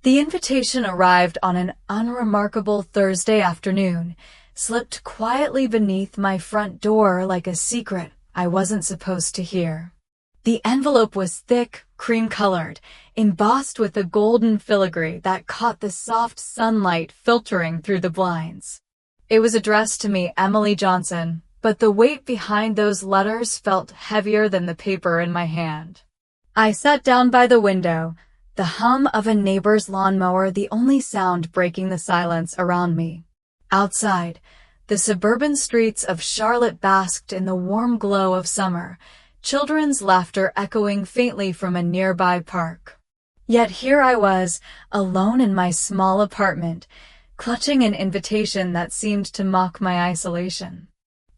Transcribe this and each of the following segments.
The invitation arrived on an unremarkable Thursday afternoon, slipped quietly beneath my front door like a secret I wasn't supposed to hear. The envelope was thick, cream-colored, embossed with a golden filigree that caught the soft sunlight filtering through the blinds. It was addressed to me, Emily Johnson, but the weight behind those letters felt heavier than the paper in my hand. I sat down by the window, the hum of a neighbor's lawnmower the only sound breaking the silence around me. Outside, the suburban streets of Charlotte basked in the warm glow of summer, children's laughter echoing faintly from a nearby park. Yet here I was, alone in my small apartment, clutching an invitation that seemed to mock my isolation.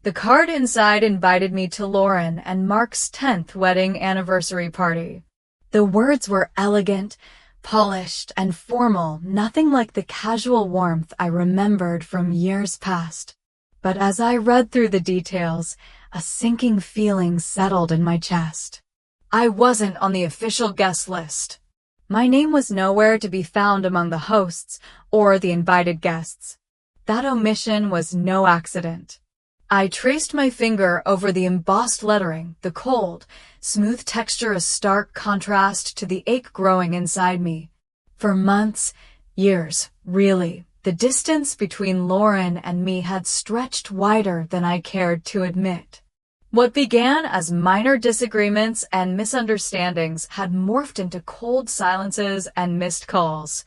The card inside invited me to Lauren and Mark's 10th wedding anniversary party. The words were elegant, polished, and formal, nothing like the casual warmth I remembered from years past. But as I read through the details, a sinking feeling settled in my chest. I wasn't on the official guest list. My name was nowhere to be found among the hosts or the invited guests. That omission was no accident. I traced my finger over the embossed lettering, the cold, smooth texture a stark contrast to the ache growing inside me. For months, years, really, the distance between Lauren and me had stretched wider than I cared to admit. What began as minor disagreements and misunderstandings had morphed into cold silences and missed calls.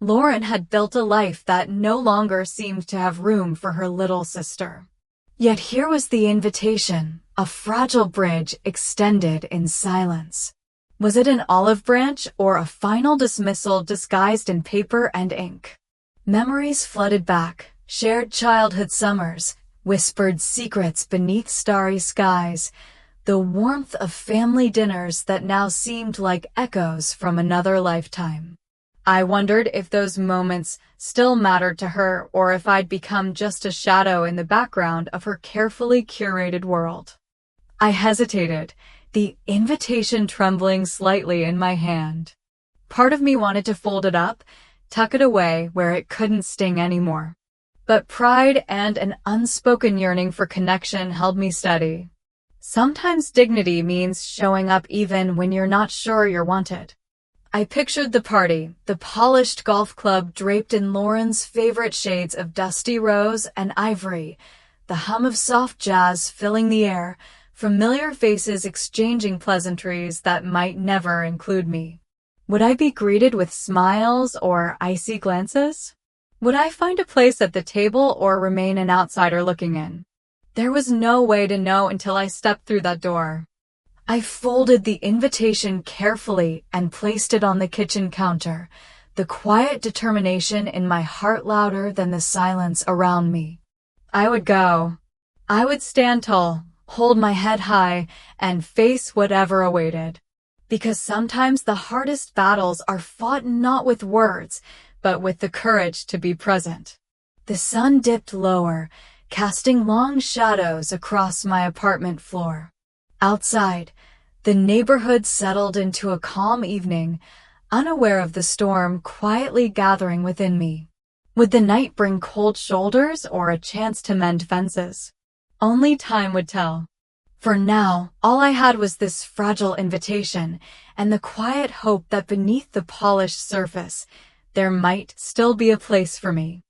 Lauren had built a life that no longer seemed to have room for her little sister. Yet here was the invitation, a fragile bridge extended in silence. Was it an olive branch or a final dismissal disguised in paper and ink? Memories flooded back, shared childhood summers, whispered secrets beneath starry skies, the warmth of family dinners that now seemed like echoes from another lifetime. I wondered if those moments still mattered to her or if I'd become just a shadow in the background of her carefully curated world. I hesitated, the invitation trembling slightly in my hand. Part of me wanted to fold it up, tuck it away where it couldn't sting anymore. But pride and an unspoken yearning for connection held me steady. Sometimes dignity means showing up even when you're not sure you're wanted. I pictured the party, the polished golf club draped in Lauren's favorite shades of dusty rose and ivory, the hum of soft jazz filling the air, familiar faces exchanging pleasantries that might never include me. Would I be greeted with smiles or icy glances? Would I find a place at the table or remain an outsider looking in? There was no way to know until I stepped through that door. I folded the invitation carefully and placed it on the kitchen counter, the quiet determination in my heart louder than the silence around me. I would go. I would stand tall, hold my head high, and face whatever awaited. Because sometimes the hardest battles are fought not with words, but with the courage to be present. The sun dipped lower, casting long shadows across my apartment floor. Outside, the neighborhood settled into a calm evening, unaware of the storm quietly gathering within me. Would the night bring cold shoulders or a chance to mend fences? Only time would tell. For now, all I had was this fragile invitation and the quiet hope that beneath the polished surface, there might still be a place for me.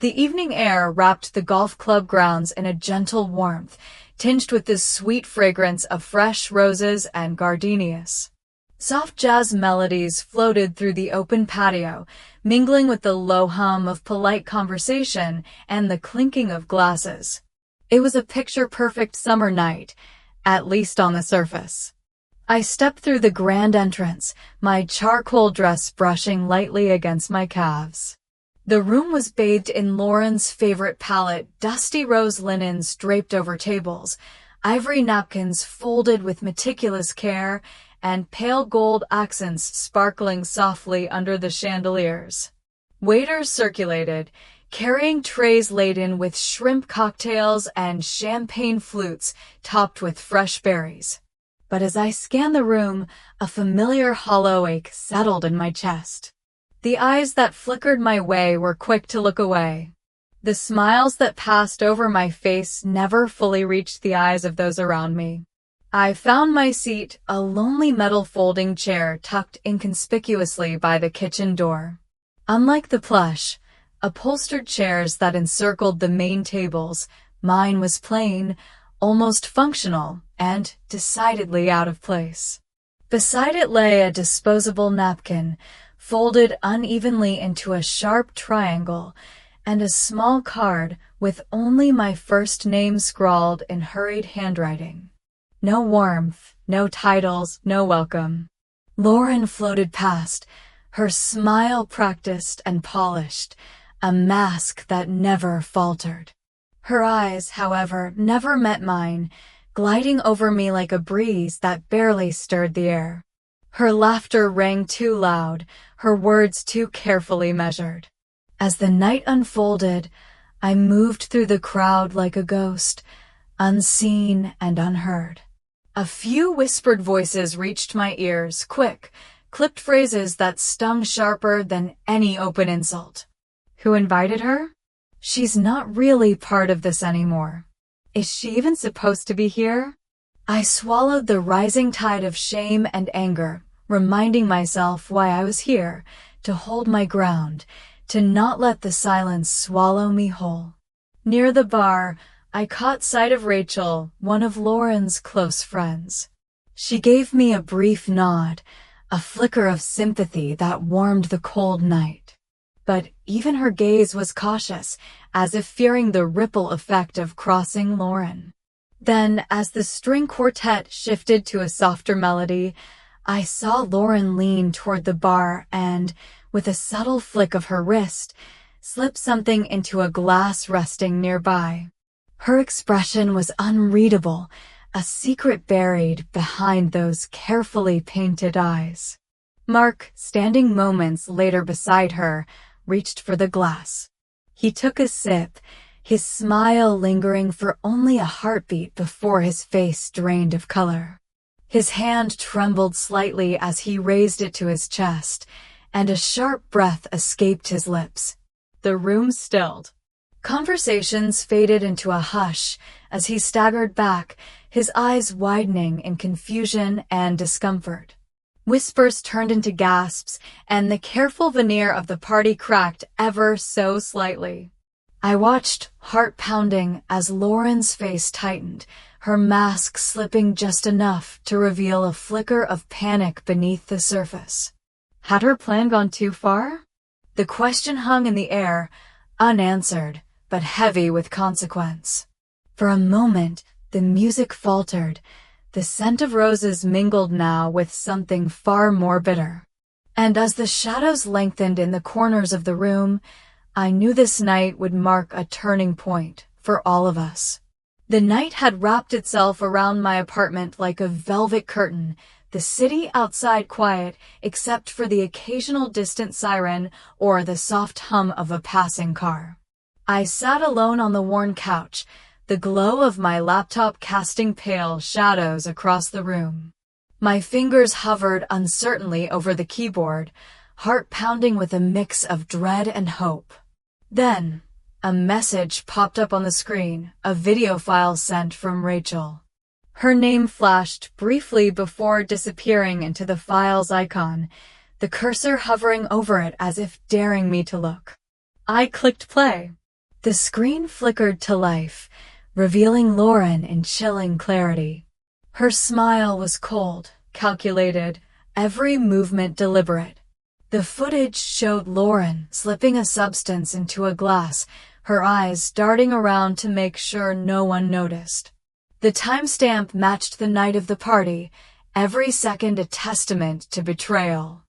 The evening air wrapped the golf club grounds in a gentle warmth, tinged with the sweet fragrance of fresh roses and gardenias. Soft jazz melodies floated through the open patio, mingling with the low hum of polite conversation and the clinking of glasses. It was a picture-perfect summer night, at least on the surface. I stepped through the grand entrance, my charcoal dress brushing lightly against my calves. The room was bathed in Lauren's favorite palette, dusty rose linens draped over tables, ivory napkins folded with meticulous care, and pale gold accents sparkling softly under the chandeliers. Waiters circulated, carrying trays laden with shrimp cocktails and champagne flutes topped with fresh berries. But as I scanned the room, a familiar hollow ache settled in my chest. The eyes that flickered my way were quick to look away. The smiles that passed over my face never fully reached the eyes of those around me. I found my seat, a lonely metal folding chair tucked inconspicuously by the kitchen door. Unlike the plush, upholstered chairs that encircled the main tables, mine was plain, almost functional, and decidedly out of place. Beside it lay a disposable napkin, folded unevenly into a sharp triangle, and a small card with only my first name scrawled in hurried handwriting. No warmth, no titles, no welcome. Lauren floated past, her smile practiced and polished, a mask that never faltered. Her eyes, however, never met mine, gliding over me like a breeze that barely stirred the air. Her laughter rang too loud, her words too carefully measured. As the night unfolded, I moved through the crowd like a ghost, unseen and unheard. A few whispered voices reached my ears, quick, clipped phrases that stung sharper than any open insult. Who invited her? She's not really part of this anymore. Is she even supposed to be here? I swallowed the rising tide of shame and anger, reminding myself why I was here, to hold my ground, to not let the silence swallow me whole. Near the bar, I caught sight of Rachel, one of Lauren's close friends. She gave me a brief nod, a flicker of sympathy that warmed the cold night. But even her gaze was cautious, as if fearing the ripple effect of crossing Lauren. Then, as the string quartet shifted to a softer melody, I saw Lauren lean toward the bar and, with a subtle flick of her wrist, slip something into a glass resting nearby. Her expression was unreadable, a secret buried behind those carefully painted eyes. Mark, standing moments later beside her, reached for the glass. He took a sip, his smile lingering for only a heartbeat before his face drained of color. His hand trembled slightly as he raised it to his chest, and a sharp breath escaped his lips. The room stilled. Conversations faded into a hush as he staggered back, his eyes widening in confusion and discomfort. Whispers turned into gasps, and the careful veneer of the party cracked ever so slightly. I watched, heart pounding, as Lauren's face tightened, her mask slipping just enough to reveal a flicker of panic beneath the surface. Had her plan gone too far? The question hung in the air, unanswered, but heavy with consequence. For a moment, the music faltered. The scent of roses mingled now with something far more bitter. And as the shadows lengthened in the corners of the room, I knew this night would mark a turning point for all of us. The night had wrapped itself around my apartment like a velvet curtain, the city outside quiet except for the occasional distant siren or the soft hum of a passing car. I sat alone on the worn couch, the glow of my laptop casting pale shadows across the room. My fingers hovered uncertainly over the keyboard, heart pounding with a mix of dread and hope. Then, a message popped up on the screen, a video file sent from Rachel. Her name flashed briefly before disappearing into the file's icon, the cursor hovering over it as if daring me to look. I clicked play. The screen flickered to life, revealing Lauren in chilling clarity. Her smile was cold, calculated, every movement deliberate. The footage showed Lauren slipping a substance into a glass, her eyes darting around to make sure no one noticed. The timestamp matched the night of the party, every second a testament to betrayal.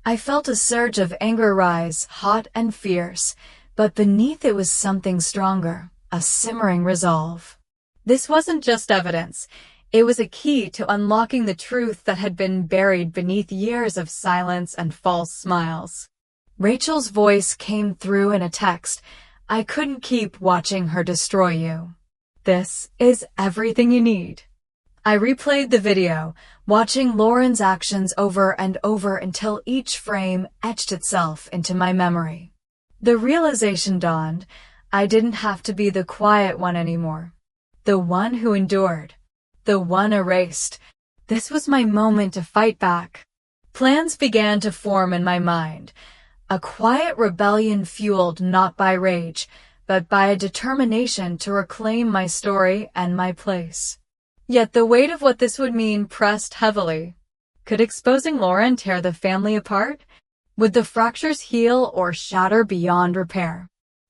I felt a surge of anger rise, hot and fierce, but beneath it was something stronger. A simmering resolve. This wasn't just evidence. It was a key to unlocking the truth that had been buried beneath years of silence and false smiles. Rachel's voice came through in a text. I couldn't keep watching her destroy you. This is everything you need. I replayed the video, watching Lauren's actions over and over until each frame etched itself into my memory. The realization dawned, I didn't have to be the quiet one anymore. The one who endured. The one erased. This was my moment to fight back. Plans began to form in my mind. A quiet rebellion fueled not by rage, but by a determination to reclaim my story and my place. Yet the weight of what this would mean pressed heavily. Could exposing Lauren tear the family apart? Would the fractures heal or shatter beyond repair?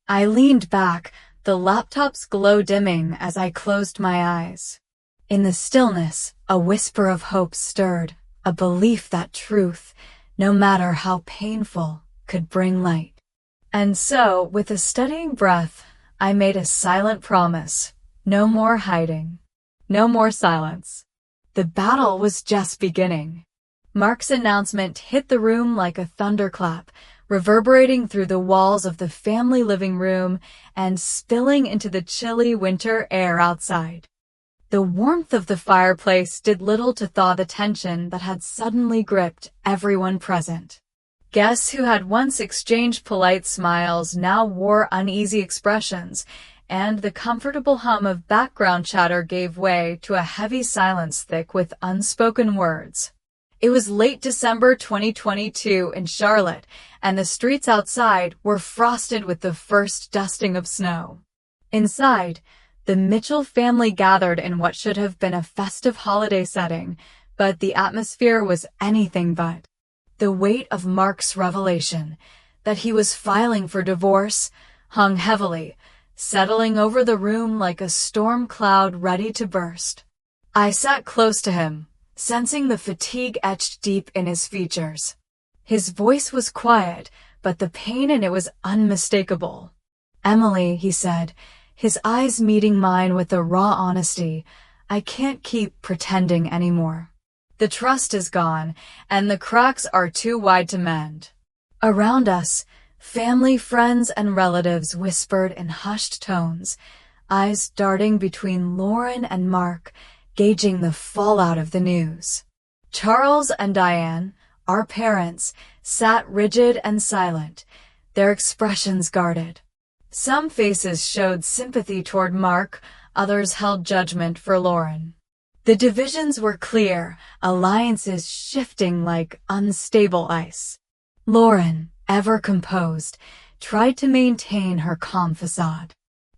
I leaned back, the laptop's glow dimming as I closed my eyes. In the stillness, a whisper of hope stirred, a belief that truth, no matter how painful, could bring light. And so, with a steadying breath, I made a silent promise. No more hiding. No more silence. The battle was just beginning. Mark's announcement hit the room like a thunderclap, reverberating through the walls of the family living room and spilling into the chilly winter air outside. The warmth of the fireplace did little to thaw the tension that had suddenly gripped everyone present. Guests who had once exchanged polite smiles now wore uneasy expressions, and the comfortable hum of background chatter gave way to a heavy silence thick with unspoken words. It was late December 2022 in Charlotte, and the streets outside were frosted with the first dusting of snow. Inside, the Mitchell family gathered in what should have been a festive holiday setting, but the atmosphere was anything but. The weight of Mark's revelation, that he was filing for divorce, hung heavily, settling over the room like a storm cloud ready to burst. I sat close to him, sensing the fatigue etched deep in his features. His voice was quiet, but the pain in it was unmistakable. "Emily," he said, his eyes meeting mine with a raw honesty, "I can't keep pretending anymore. The trust is gone, and the cracks are too wide to mend." Around us, family, friends, and relatives whispered in hushed tones, eyes darting between Lauren and Mark, gauging the fallout of the news. Charles and Diane, our parents, sat rigid and silent, their expressions guarded. Some faces showed sympathy toward Mark, others held judgment for Lauren. The divisions were clear, alliances shifting like unstable ice. Lauren, ever composed, tried to maintain her calm facade.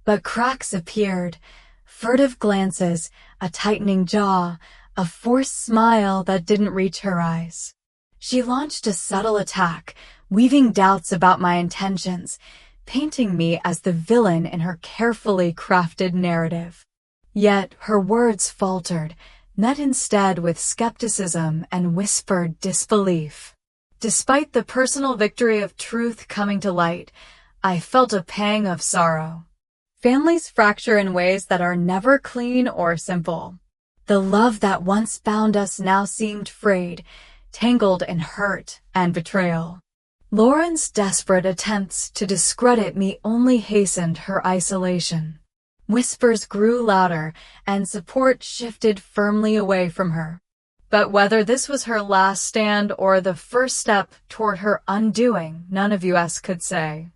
But cracks appeared, furtive glances, a tightening jaw, a forced smile that didn't reach her eyes. She launched a subtle attack, weaving doubts about my intentions, painting me as the villain in her carefully crafted narrative. Yet her words faltered, met instead with skepticism and whispered disbelief. Despite the personal victory of truth coming to light, I felt a pang of sorrow. Families fracture in ways that are never clean or simple. The love that once bound us now seemed frayed, tangled in hurt and betrayal. Lauren's desperate attempts to discredit me only hastened her isolation. Whispers grew louder, and support shifted firmly away from her. But whether this was her last stand or the first step toward her undoing, none of us could say.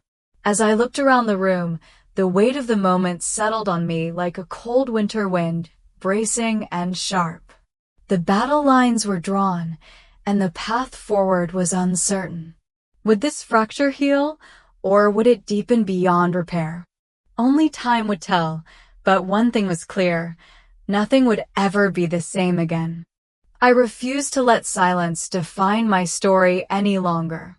As I looked around the room, the weight of the moment settled on me like a cold winter wind, bracing and sharp. The battle lines were drawn, and the path forward was uncertain. Would this fracture heal, or would it deepen beyond repair? Only time would tell, but one thing was clear: nothing would ever be the same again. I refused to let silence define my story any longer.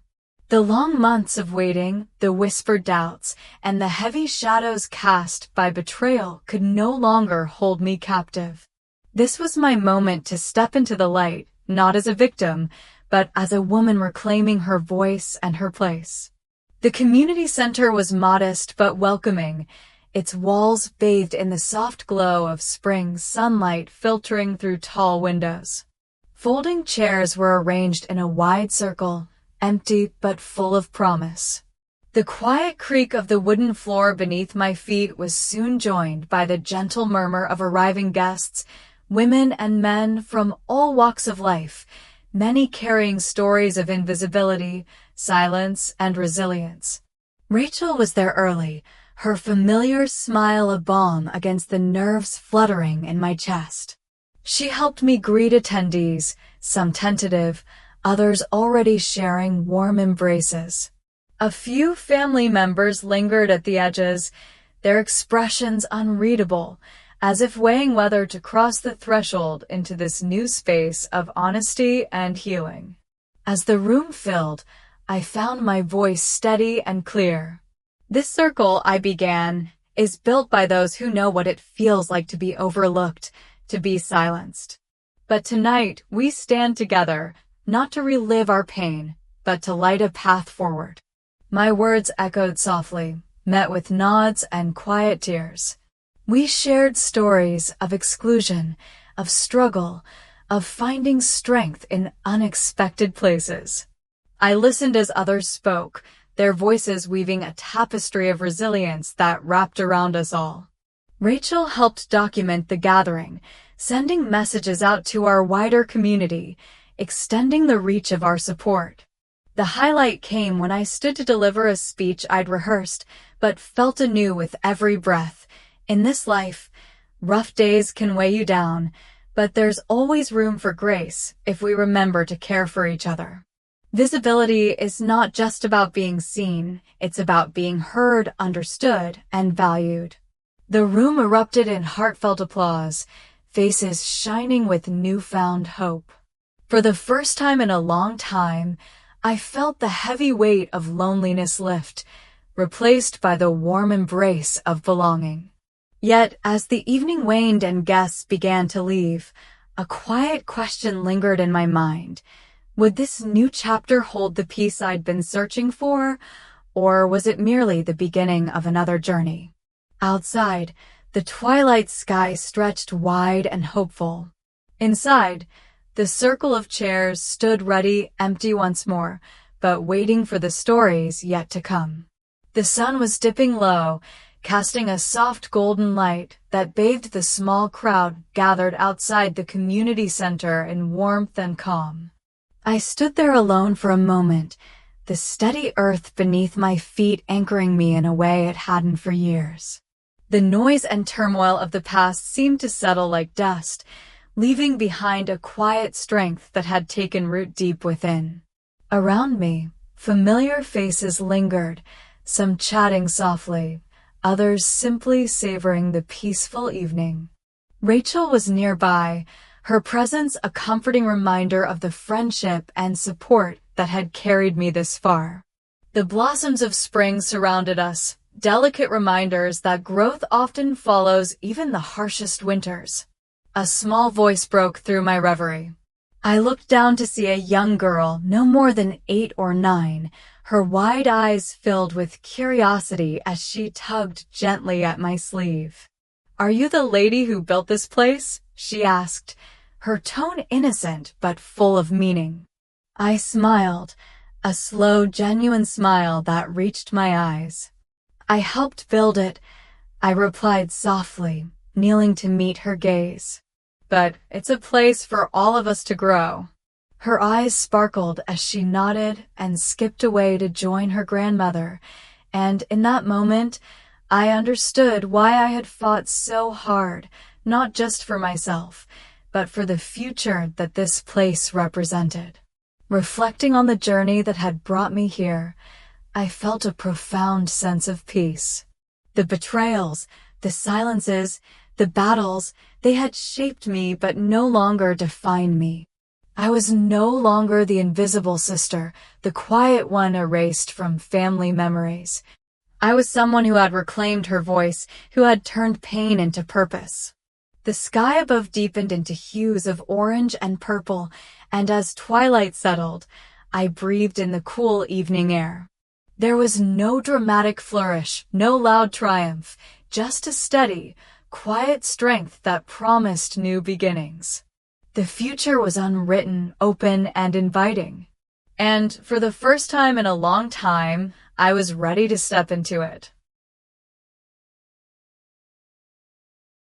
The long months of waiting, the whispered doubts, and the heavy shadows cast by betrayal could no longer hold me captive. This was my moment to step into the light, not as a victim, but as a woman reclaiming her voice and her place. The community center was modest but welcoming, its walls bathed in the soft glow of spring sunlight filtering through tall windows. Folding chairs were arranged in a wide circle, empty but full of promise. The quiet creak of the wooden floor beneath my feet was soon joined by the gentle murmur of arriving guests, women and men from all walks of life, many carrying stories of invisibility, silence, and resilience. Rachel was there early, her familiar smile a balm against the nerves fluttering in my chest. She helped me greet attendees, some tentative, others already sharing warm embraces. A few family members lingered at the edges, their expressions unreadable, as if weighing whether to cross the threshold into this new space of honesty and healing. As the room filled, I found my voice steady and clear. This circle, I began, is built by those who know what it feels like to be overlooked, to be silenced. But tonight, we stand together, not to relive our pain, but to light a path forward. My words echoed softly, met with nods and quiet tears. We shared stories of exclusion, of struggle, of finding strength in unexpected places. I listened as others spoke, their voices weaving a tapestry of resilience that wrapped around us all. Rachel helped document the gathering, sending messages out to our wider community, extending the reach of our support. The highlight came when I stood to deliver a speech I'd rehearsed, but felt anew with every breath. In this life, rough days can weigh you down, but there's always room for grace if we remember to care for each other. Visibility is not just about being seen, it's about being heard, understood, and valued. The room erupted in heartfelt applause, faces shining with newfound hope. For the first time in a long time, I felt the heavy weight of loneliness lift, replaced by the warm embrace of belonging. Yet, as the evening waned and guests began to leave, a quiet question lingered in my mind. Would this new chapter hold the peace I'd been searching for, or was it merely the beginning of another journey? Outside, the twilight sky stretched wide and hopeful. Inside, the circle of chairs stood ready, empty once more, but waiting for the stories yet to come. The sun was dipping low, casting a soft golden light that bathed the small crowd gathered outside the community center in warmth and calm. I stood there alone for a moment, the steady earth beneath my feet anchoring me in a way it hadn't for years. The noise and turmoil of the past seemed to settle like dust, leaving behind a quiet strength that had taken root deep within. Around me, familiar faces lingered, some chatting softly, others simply savoring the peaceful evening. Rachel was nearby, her presence a comforting reminder of the friendship and support that had carried me this far. The blossoms of spring surrounded us, delicate reminders that growth often follows even the harshest winters. A small voice broke through my reverie. I looked down to see a young girl, no more than 8 or 9, her wide eyes filled with curiosity as she tugged gently at my sleeve. "Are you the lady who built this place?" she asked, her tone innocent but full of meaning. I smiled, a slow, genuine smile that reached my eyes. "I helped build it," I replied softly, kneeling to meet her gaze. "But it's a place for all of us to grow." Her eyes sparkled as she nodded and skipped away to join her grandmother, and in that moment, I understood why I had fought so hard, not just for myself, but for the future that this place represented. Reflecting on the journey that had brought me here, I felt a profound sense of peace. The betrayals, the silences, the battles, they had shaped me but no longer defined me. I was no longer the invisible sister, the quiet one erased from family memories. I was someone who had reclaimed her voice, who had turned pain into purpose. The sky above deepened into hues of orange and purple, and as twilight settled, I breathed in the cool evening air. There was no dramatic flourish, no loud triumph, just a steady, quiet strength that promised new beginnings. The future was unwritten, open, and inviting. And for the first time in a long time, I was ready to step into it.